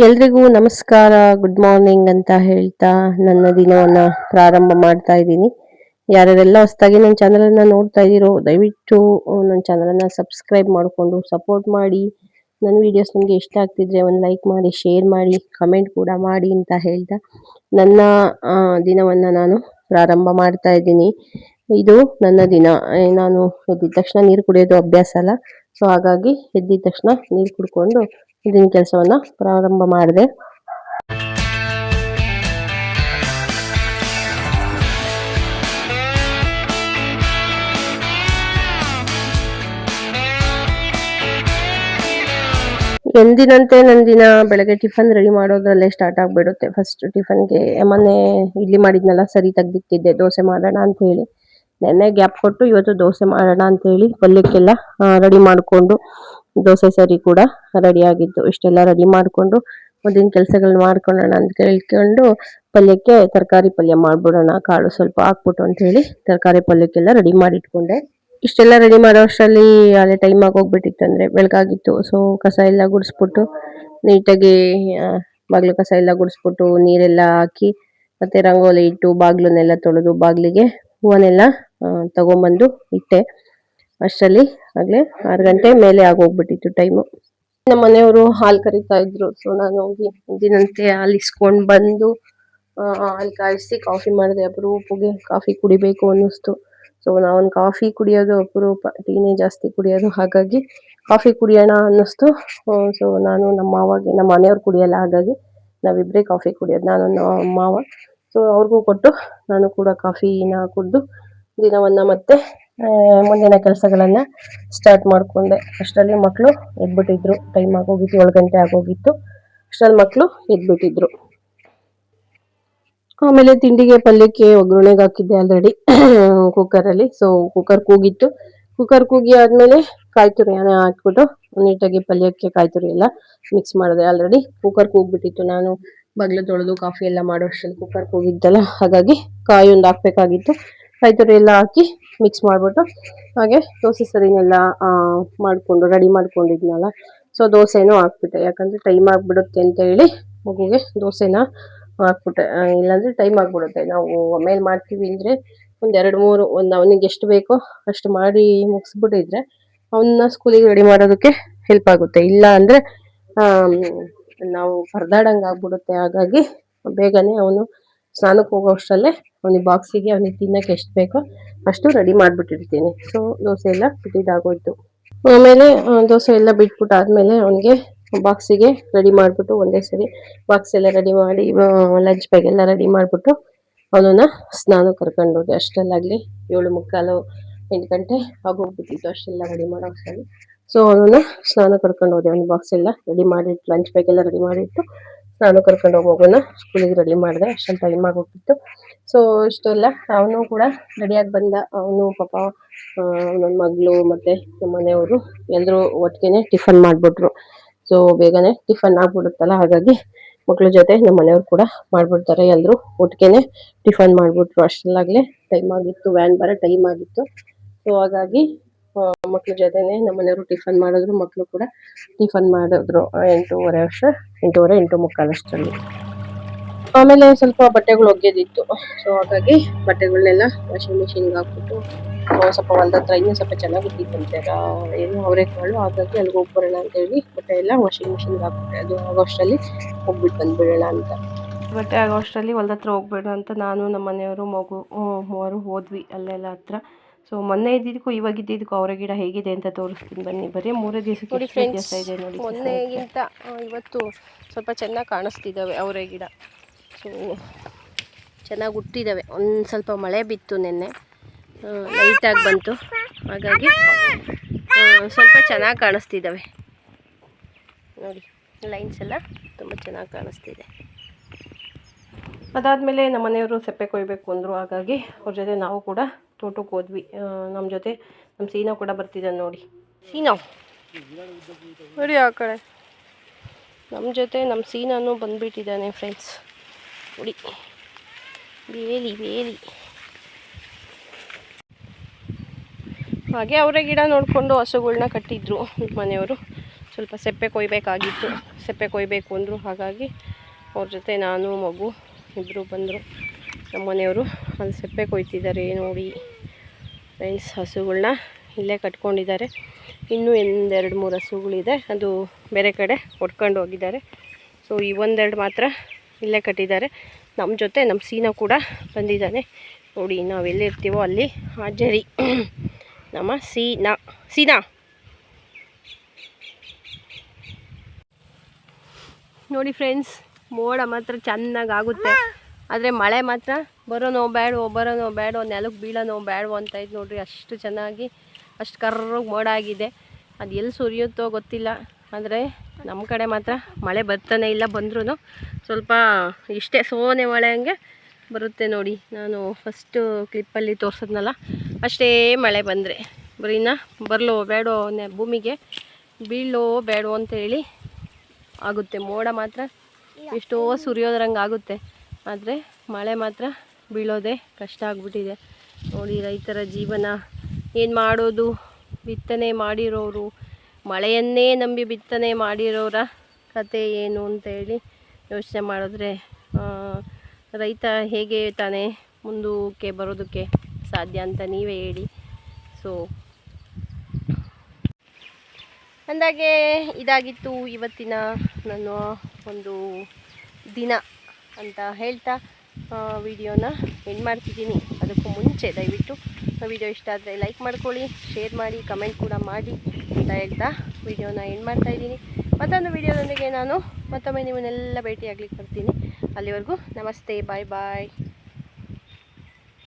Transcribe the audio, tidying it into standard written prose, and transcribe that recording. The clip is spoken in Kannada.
ಎಲ್ರಿಗೂ ನಮಸ್ಕಾರ, ಗುಡ್ ಮಾರ್ನಿಂಗ್ ಅಂತ ಹೇಳ್ತಾ ನನ್ನ ದಿನವನ್ನ ಪ್ರಾರಂಭ ಮಾಡ್ತಾ ಇದ್ದೀನಿ. ಯಾರೆಲ್ಲ ಹೊಸದಾಗಿ ನನ್ನ ಚಾನಲನ್ನ ನೋಡ್ತಾ ಇದ್ದೀರೋ ದಯವಿಟ್ಟು ನನ್ನ ಚಾನಲನ್ನ ಸಬ್ಸ್ಕ್ರೈಬ್ ಮಾಡಿಕೊಂಡು ಸಪೋರ್ಟ್ ಮಾಡಿ. ನನ್ನ ವಿಡಿಯೋಸ್ ನಿಮಗೆ ಇಷ್ಟ ಆಗ್ತಿದ್ರೆ ಒಂದು ಲೈಕ್ ಮಾಡಿ, ಶೇರ್ ಮಾಡಿ, ಕಮೆಂಟ್ ಕೂಡ ಮಾಡಿ ಅಂತ ಹೇಳ್ತಾ ನನ್ನ ದಿನವನ್ನ ನಾನು ಪ್ರಾರಂಭ ಮಾಡ್ತಾ ಇದ್ದೀನಿ. ಇದು ನನ್ನ ದಿನ. ನಾನು ಎದ್ದಿದ ತಕ್ಷಣ ನೀರು ಕುಡಿಯೋದು ಅಭ್ಯಾಸ ಅಲ್ಲ. ಸೊ ಹಾಗಾಗಿ ಎದ್ದಿದ ತಕ್ಷಣ ನೀರು ಕುಡ್ಕೊಂಡು ಇದನ್ನ ಕೆಲಸವನ್ನ ಪ್ರಾರಂಭ ಮಾಡಿದೆ. ಎಂದಿನಂತೆ ನನ್ನ ದಿನ ಬೆಳಗ್ಗೆ ಟಿಫನ್ ರೆಡಿ ಮಾಡೋದ್ರಲ್ಲೇ ಸ್ಟಾರ್ಟ್ ಆಗಿಬಿಡುತ್ತೆ. ಫಸ್ಟ್ ಟಿಫನ್ಗೆ ಮೊನ್ನೆ ಇಡ್ಲಿ ಮಾಡಿದ್ನಲ್ಲ, ಸರಿ ತೆಗ್ದಿಟ್ಟಿದ್ದೆ ದೋಸೆ ಮಾಡೋಣ ಅಂತ ಹೇಳಿ. ನೆನ್ನೆ ಗ್ಯಾಪ್ ಕೊಟ್ಟು ಇವತ್ತು ದೋಸೆ ಮಾಡೋಣ ಅಂತ ಹೇಳಿ ಪಲ್ಯಕ್ಕೆಲ್ಲ ರೆಡಿ ಮಾಡಿಕೊಂಡು, ದೋಸೆ ಸರಿ ಕೂಡ ರೆಡಿ ಆಗಿತ್ತು. ಇಷ್ಟೆಲ್ಲ ರೆಡಿ ಮಾಡಿಕೊಂಡು ಮುಂದಿನ ಕೆಲಸಗಳನ್ನ ಮಾಡ್ಕೊಳ್ಳೋಣ ಅಂತ ಕೇಳ್ಕೊಂಡು ಪಲ್ಯಕ್ಕೆ ತರಕಾರಿ ಪಲ್ಯ ಮಾಡ್ಬಿಡೋಣ, ಕಾಳು ಸ್ವಲ್ಪ ಹಾಕ್ಬಿಟ್ಟು ಅಂತ ಹೇಳಿ ತರಕಾರಿ ಪಲ್ಯಕ್ಕೆಲ್ಲ ರೆಡಿ ಮಾಡಿ ಇಟ್ಕೊಂಡೆ. ಇಷ್ಟೆಲ್ಲ ರೆಡಿ ಮಾಡೋ ಅಷ್ಟರಲ್ಲಿ ಅಲ್ಲೇ ಟೈಮ್ ಆಗೋಗ್ಬಿಟ್ಟಿತ್ತು, ಅಂದರೆ ಬೆಳಗಾಗಿತ್ತು. ಸೊ ಕಸ ಎಲ್ಲ ಗುಡಿಸ್ಬಿಟ್ಟು ನೀಟಾಗಿ ಬಾಗಿಲು ಕಸ ಎಲ್ಲ ಗುಡಿಸ್ಬಿಟ್ಟು ನೀರೆಲ್ಲ ಹಾಕಿ ಮತ್ತೆ ರಂಗೋಲಿ ಇಟ್ಟು ಬಾಗಿಲನ್ನೆಲ್ಲ ತೊಳೆದು ಬಾಗಿಲಿಗೆ ಹೂವನ್ನೆಲ್ಲ ತಗೊಂಬಂದು ಇಟ್ಟೆ. ಅಷ್ಟರಲ್ಲಿ ಆಗಲೇ 6 ಗಂಟೆ ಮೇಲೆ ಆಗೋಗ್ಬಿಟ್ಟಿತ್ತು ಟೈಮು. ನಮ್ಮ ಮನೆಯವರು ಹಾಲು ಕರಿತಾ ಇದ್ರು. ಸೊ ನಾನು ಹೋಗಿ ದಿನಂತೆ ಹಾಲು ಇಸ್ಕೊಂಡು ಬಂದು ಹಾಲು ಕಾಯಿಸಿ ಕಾಫಿ ಮಾಡಿದೆ. ಅಪರೂಪಗೆ ಕಾಫಿ ಕುಡಿಬೇಕು ಅನ್ನಿಸ್ತು. ಸೊ ನಾವೊಂದು ಕಾಫಿ ಕುಡಿಯೋದು ಅಪರೂಪ, ಟೀನೇ ಜಾಸ್ತಿ ಕುಡಿಯೋದು. ಹಾಗಾಗಿ ಕಾಫಿ ಕುಡಿಯೋಣ ಅನ್ನಿಸ್ತು. ಸೊ ನಾನು ನಮ್ಮ ಮನೆಯವ್ರು ಕುಡಿಯೋಲ್ಲ, ಹಾಗಾಗಿ ನಾವಿಬ್ಬರೇ ಕಾಫಿ ಕುಡಿಯೋದು, ನಾನು ನಮ್ಮ ಮಾವ. ಸೊ ಅವ್ರಿಗೂ ಕೊಟ್ಟು ನಾನು ಕೂಡ ಕಾಫಿನ ಕುಡಿದು ದಿನವನ್ನು ಮತ್ತೆ ಮುಂದಿನ ಕೆಲಸಗಳನ್ನು ಸ್ಟಾರ್ಟ್ ಮಾಡಿಕೊಂಡೆ. ಅಷ್ಟರಲ್ಲಿ ಮಕ್ಕಳು ಎದ್ಬಿಟ್ಟಿದ್ರು. ಟೈಮ್ ಆಗೋಗಿತ್ತು, 7 ಗಂಟೆ ಆಗೋಗಿತ್ತು. ಅಷ್ಟರಲ್ಲಿ ಮಕ್ಕಳು ಎದ್ಬಿಟ್ಟಿದ್ರು. ಆಮೇಲೆ ತಿಂಡಿಗೆ ಪಲ್ಯಕ್ಕೆ ಒಗ್ಗರಣೆಗೆ ಹಾಕಿದ್ದೆ ಆಲ್ರೆಡಿ ಕುಕ್ಕರಲ್ಲಿ. So cooker ಕೂಗಿತ್ತು. ಕುಕ್ಕರ್ ಕೂಗಿ ಆದಮೇಲೆ ಕಾಯಿ ತುರಿಯನ್ನು ಹಾಕ್ಬಿಟ್ಟು ನೀಟಾಗಿ ಪಲ್ಯಕ್ಕೆ ಕಾಯಿ ತುರಿ ಎಲ್ಲ ಮಿಕ್ಸ್ ಮಾಡಿದೆ. ಆಲ್ರೆಡಿ ಕುಕ್ಕರ್ ಕೂಗ್ಬಿಟ್ಟಿತ್ತು. ನಾನು ಬಾಗಿಲು ತೊಳೆದು ಕಾಫಿ ಎಲ್ಲ ಮಾಡೋ ಅಷ್ಟರಲ್ಲಿ ಕುಕ್ಕರ್ ಕೂಗಿದ್ದಲ್ಲ, ಹಾಗಾಗಿ ಕಾಯಿ ಒಂದು ಹಾಕ್ಬೇಕಾಗಿತ್ತು. ಕಾಯಿ ತುರಿ ಎಲ್ಲ ಹಾಕಿ ಮಿಕ್ಸ್ ಮಾಡಿಬಿಟ್ಟು ಹಾಗೆ ದೋಸೆ ಸರಿನೆಲ್ಲ ಮಾಡಿಕೊಂಡು ರೆಡಿ ಮಾಡ್ಕೊಂಡಿದ್ನಲ್ಲ, ಸೊ ದೋಸೆನೂ ಹಾಕ್ಬಿಟ್ಟೆ. ಯಾಕಂದರೆ ಟೈಮ್ ಆಗಿಬಿಡುತ್ತೆ ಅಂತ ಹೇಳಿ ಮಗುಗೆ ದೋಸೆನ ಹಾಕ್ಬಿಟ್ಟೆ. ಇಲ್ಲಾಂದರೆ ಟೈಮ್ ಆಗಿಬಿಡುತ್ತೆ. ನಾವು ಆಮೇಲೆ ಮಾಡ್ತೀವಿ ಅಂದರೆ ಒಂದು 2-3 ಅವನಿಗೆ ಎಷ್ಟು ಬೇಕೋ ಅಷ್ಟು ಮಾಡಿ ಮುಗಿಸ್ಬಿಟ್ಟಿದ್ರೆ ಅವನ್ನ ಸ್ಕೂಲಿಗೆ ರೆಡಿ ಮಾಡೋದಕ್ಕೆ ಹೆಲ್ಪ್ ಆಗುತ್ತೆ. ಇಲ್ಲ ಅಂದರೆ ನಾವು ಪರದಾಡಂಗೆ ಆಗ್ಬಿಡುತ್ತೆ. ಹಾಗಾಗಿ ಬೇಗನೆ ಅವನು ಸ್ನಾನಕ್ಕೆ ಹೋಗೋ ಅಷ್ಟರಲ್ಲೇ ಅವನಿಗೆ ಬಾಕ್ಸಿಗೆ ಅವನಿಗೆ ತಿನ್ನೋಕ್ಕೆ ಎಷ್ಟು ಬೇಕೋ ಅಷ್ಟು ರೆಡಿ ಮಾಡಿಬಿಟ್ಟಿರ್ತೀನಿ. ಸೊ ದೋಸೆ ಎಲ್ಲ ಬಿಟ್ಟಿದ್ದಾಗೋಯ್ತು. ಆಮೇಲೆ ದೋಸೆ ಎಲ್ಲ ಬಿಟ್ಬಿಟ್ಟಾದ್ಮೇಲೆ ಅವನಿಗೆ ಬಾಕ್ಸಿಗೆ ರೆಡಿ ಮಾಡಿಬಿಟ್ಟು ಒಂದೇ ಸರಿ ಬಾಕ್ಸ್ ಎಲ್ಲ ರೆಡಿ ಮಾಡಿ ಲಂಚ್ ಬ್ಯಾಗ್ ಎಲ್ಲ ರೆಡಿ ಮಾಡಿಬಿಟ್ಟು ಅವನನ್ನು ಸ್ನಾನ ಕರ್ಕೊಂಡು ಹೋದೆ. ಅಷ್ಟರಲ್ಲಾಗಲಿ 7:45 8 ಗಂಟೆ ಆಗೋಗ್ಬಿಟ್ಟಿತ್ತು ಅಷ್ಟೆಲ್ಲ ರೆಡಿ ಮಾಡೋ ಅಷ್ಟರಲ್ಲಿ. ಸೊ ಅವನನ್ನು ಸ್ನಾನ ಕರ್ಕೊಂಡು ಹೋದೆ. ಅವ್ನ ಬಾಕ್ಸ್ ಎಲ್ಲ ರೆಡಿ ಮಾಡಿಟ್ಟು ಲಂಚ್ ಬ್ಯಾಗ್ ಎಲ್ಲ ರೆಡಿ ಮಾಡಿಟ್ಟು ಸ್ನಾನ ಕರ್ಕೊಂಡು ಹೋಗೋನ ಸ್ಕೂಲಿಗೆ ರೆಡಿ ಮಾಡಿದೆ. ಅಷ್ಟೊಂದು ಟೈಮ್ ಆಗೋಗ್ಬಿಟ್ಟು. ಸೊ ಇಷ್ಟೆಲ್ಲ ಅವನು ಕೂಡ ರೆಡಿಯಾಗಿ ಬಂದ. ಅವನು ಪಾಪ ನನ್ನ ಮಗಳು ಮತ್ತು ನಮ್ಮ ಮನೆಯವರು ಎಲ್ಲರೂ ಒಟ್ಟಿಗೆ ಟಿಫನ್ ಮಾಡಿಬಿಟ್ರು. ಸೊ ಬೇಗನೆ ಟಿಫನ್ ಆಗ್ಬಿಡುತ್ತಲ್ಲ, ಹಾಗಾಗಿ ಮಕ್ಳ ಜೊತೆ ನಮ್ಮ ಮನೆಯವ್ರು ಕೂಡ ಮಾಡಿಬಿಡ್ತಾರೆ. ಎಲ್ಲರೂ ಒಟ್ಟಿಗೆ ಟಿಫನ್ ಮಾಡಿಬಿಟ್ರು. ಅಷ್ಟರಲ್ಲಾಗಲೇ ಟೈಮ್ ಆಗಿತ್ತು, ವ್ಯಾನ್ ಬರೋ ಟೈಮ್ ಆಗಿತ್ತು. ಸೊ ಹಾಗಾಗಿ ಮಕ್ಳ ಜೊತೆನೆ ನಮ್ಮ ಮನೆಯವರು ಟಿಫನ್ ಮಾಡಿದ್ರು, ಮಕ್ಕಳು ಕೂಡ ಟಿಫನ್ ಮಾಡಿದ್ರು 8:30 ಅಷ್ಟೇ, 8:30 8:45 ಅಷ್ಟರಲ್ಲಿ. ಆಮೇಲೆ ಸ್ವಲ್ಪ ಬಟ್ಟೆಗಳು ಒಗೆಯೋದಿತ್ತು. ಸೊ ಹಾಗಾಗಿ ಬಟ್ಟೆಗಳನ್ನೆಲ್ಲ ವಾಷಿಂಗ್ ಮಿಷಿನ್ಗೆ ಹಾಕ್ಬಿಟ್ಟು ಸ್ವಲ್ಪ ಹೊಲ್ದ ಹತ್ರ ಇನ್ನೂ ಸ್ವಲ್ಪ ಚೆನ್ನಾಗಿ ಇಟ್ಟಿತ್ತಂತೆ ಏನು ಅವರೆಕಾಳು, ಹಾಗಾಗಿ ಅಲ್ಲಿಗೆ ಹೋಗಿ ಬರೋಣ ಅಂತ ಹೇಳಿ ಬಟ್ಟೆ ಎಲ್ಲ ವಾಷಿಂಗ್ ಮಿಷಿನ್ಗೆ ಹಾಕ್ಬಿಟ್ಟೆ. ಅದು ಆಗೋ ಅಷ್ಟರಲ್ಲಿ ಹೋಗ್ಬಿಟ್ಟು ಬಂದ್ಬಿಡೋಣ ಅಂತ. ಬಟ್ಟೆ ಆಗೋ ಅಷ್ಟರಲ್ಲಿ ಹೊಲ್ದ ಹತ್ರ ಹೋಗ್ಬೇಡ ಅಂತ ನಾನು ನಮ್ಮ ಮನೆಯವರು ಮಗು ಮೂವರು ಹೋದ್ವಿ ಅಲ್ಲೆಲ್ಲ ಹತ್ರ. ಸೊ ಮೊನ್ನೆ ಇದ್ದಿದ್ದಕ್ಕೂ ಇವಾಗ ಇದ್ದಿದ್ದಕ್ಕೂ ಅವರ ಗಿಡ ಹೇಗಿದೆ ಅಂತ ತೋರಿಸ್ತೀನಿ ಬನ್ನಿ. ಬರೀ 3 ದಿವಸಕ್ಕೆ ವ್ಯತ್ಯಾಸ ಇದೆ ನೋಡಿ. ಮೊನ್ನೆಗಿಂತ ಇವತ್ತು ಸ್ವಲ್ಪ ಚೆನ್ನಾಗಿ ಕಾಣಿಸ್ತಿದ್ದಾವೆ ಅವರ ಗಿಡ. ಸೊ ಚೆನ್ನಾಗಿ ಹುಟ್ಟಿದ್ದಾವೆ. ಒಂದು ಸ್ವಲ್ಪ ಮಳೆ ಬಿತ್ತು ನೆನ್ನೆ, ಲೈಟಾಗಿ ಬಂತು, ಹಾಗಾಗಿ ಸ್ವಲ್ಪ ಚೆನ್ನಾಗಿ ಕಾಣಿಸ್ತಿದ್ದಾವೆ ನೋಡಿ. ಲೈನ್ಸ್ ಎಲ್ಲ ತುಂಬ ಚೆನ್ನಾಗಿ ಕಾಣಿಸ್ತಿದೆ. ಅದಾದಮೇಲೆ ನಮ್ಮ ಮನೆಯವರು ಸೆಪ್ಪೆ ಕೊಯ್ಬೇಕು ಅಂದರು, ಹಾಗಾಗಿ ಅವ್ರ ಜೊತೆ ನಾವು ಕೂಡ ತೋಟಕ್ಕೆ ಹೋದ್ವಿ. ನಮ್ಮ ಜೊತೆ ನಮ್ಮ ಸೀನಾ ಕೂಡ ಬರ್ತಿದ್ದಾನೆ ನೋಡಿ. ಸೀನಾ ನೋಡಿ ಆ ಕಡೆ ನಮ್ಮ ಜೊತೆ ನಮ್ಮ ಸೀನಾನು ಬಂದುಬಿಟ್ಟಿದ್ದಾನೆ ಫ್ರೆಂಡ್ಸ್ ನೋಡಿ. ಬೇಲಿ ಹಾಗೆ ಅವರೇ ಗಿಡ ನೋಡಿಕೊಂಡು ಹಸುಗಳ್ನ ಕಟ್ಟಿದ್ರು ಮನೆಯವರು. ಸ್ವಲ್ಪ ಸೆಪ್ಪೆ ಕೊಯ್ಬೇಕಾಗಿತ್ತು. ಸೆಪ್ಪೆ ಕೊಯ್ಬೇಕು ಅಂದರು, ಹಾಗಾಗಿ ಅವ್ರ ಜೊತೆ ನಾನು ಮಗು ಇಬ್ಬರು ಬಂದರು. ನಮ್ಮ ಮನೆಯವರು ಅಲ್ಲಿ ಸೆಪ್ಪೆ ಕೊಯ್ತಿದ್ದಾರೆ ನೋಡಿ ಫ್ರೆಂಡ್ಸ್. ಹಸುಗಳನ್ನ ಇಲ್ಲೇ ಕಟ್ಕೊಂಡಿದ್ದಾರೆ. ಇನ್ನೂ 2-3 ಹಸುಗಳಿದೆ, ಅದು ಬೇರೆ ಕಡೆ ಹೊಡ್ಕೊಂಡು ಹೋಗಿದ್ದಾರೆ. ಸೊ ಈ 1-2 ಮಾತ್ರ ಇಲ್ಲೇ ಕಟ್ಟಿದ್ದಾರೆ. ನಮ್ಮ ಜೊತೆ ನಮ್ಮ ಸೀನಾ ಕೂಡ ಬಂದಿದ್ದಾನೆ ನೋಡಿ. ನಾವೆಲ್ಲಿರ್ತೀವೋ ಅಲ್ಲಿ ಹಾಜರಿ ನಮ್ಮ ಸೀನಾ ನೋಡಿ ಫ್ರೆಂಡ್ಸ್. ಮೋಡ ಮಾತ್ರ ಚೆನ್ನಾಗಿ ಆಗುತ್ತೆ, ಆದರೆ ಮಳೆ ಮಾತ್ರ ಬರೋನೋ ಬೇಡವೋ ನೆಲಕ್ಕೆ ಬೀಳೋನೋ ಬೇಡವೋ ಅಂತ ಇದ್ದು ನೋಡ್ರಿ. ಅಷ್ಟು ಚೆನ್ನಾಗಿ ಅಷ್ಟು ಕರ್ರಗೆ ಮೋಡ ಆಗಿದೆ. ಅದು ಎಲ್ಲಿ ಸುರಿಯುತ್ತೋ ಗೊತ್ತಿಲ್ಲ, ಆದರೆ ನಮ್ಮ ಕಡೆ ಮಾತ್ರ ಮಳೆ ಬರ್ತಾನೆ ಇಲ್ಲ. ಬಂದ್ರೂ ಸ್ವಲ್ಪ ಇಷ್ಟೇ ಸೋನೆ ಮಳೆ ಹಂಗೆ ಬರುತ್ತೆ ನೋಡಿ. ನಾನು ಫಸ್ಟು ಕ್ಲಿಪ್ಪಲ್ಲಿ ತೋರಿಸಿದ್ನಲ್ಲ ಅಷ್ಟೇ ಮಳೆ ಬಂದರೆ ಬರೀನ ಬರಲೋ ಬೇಡೋ ಭೂಮಿಗೆ ಬೀಳೋ ಬೇಡೋ ಅಂತೇಳಿ ಆಗುತ್ತೆ. ಮೋಡ ಮಾತ್ರ ಎಷ್ಟೋ ಸುರಿಯೋದ್ರಂಗೆ ಆಗುತ್ತೆ, ಆದರೆ ಮಳೆ ಮಾತ್ರ ಬೀಳೋದೇ ಕಷ್ಟ ಆಗಿಬಿಟ್ಟಿದೆ ನೋಡಿ. ರೈತರ ಜೀವನ ಏನು ಮಾಡೋದು? ಬಿತ್ತನೆ ಮಾಡಿರೋರು, ಮಳೆಯನ್ನೇ ನಂಬಿ ಬಿತ್ತನೆ ಮಾಡಿರೋರ ಕತೆ ಏನು ಅಂತೇಳಿ ಯೋಚನೆ ಮಾಡಿದ್ರೆ ರೈತ ಹೇಗೆ ತಾನೇ ಮುಂದಕ್ಕೆ ಬರೋದಕ್ಕೆ ಸಾಧ್ಯ ಅಂತ ನೀವೇ ಹೇಳಿ. ಸೊ ಅಂದಾಗೆ ಇದಾಗಿತ್ತು ಇವತ್ತಿನ ನನ್ನ ಒಂದು ದಿನ ಅಂತ ಹೇಳ್ತಾ ವಿಡಿಯೋನ ಎಂಡ್ ಮಾಡ್ತಿದ್ದೀನಿ. ಅದಕ್ಕೂ ಮುಂಚೆ ದಯವಿಟ್ಟು ವಿಡಿಯೋ ಇಷ್ಟ ಆದರೆ ಲೈಕ್ ಮಾಡ್ಕೊಳ್ಳಿ, ಶೇರ್ ಮಾಡಿ, ಕಮೆಂಟ್ ಕೂಡ ಮಾಡಿ ಅಂತ ಹೇಳ್ತಾ ವಿಡಿಯೋನ ಎಂಡ್ ಮಾಡ್ತಾಯಿದ್ದೀನಿ. ಮತ್ತೊಂದು ವಿಡಿಯೋದೊಂದಿಗೆ ನಾನು ಮತ್ತೊಮ್ಮೆ ನಿಮ್ಮನ್ನೆಲ್ಲ ಭೇಟಿಯಾಗ್ಲಿಕ್ಕೆ ಬರ್ತೀನಿ. ಅಲ್ಲಿವರೆಗೂ ನಮಸ್ತೆ, ಬಾಯ್ ಬಾಯ್.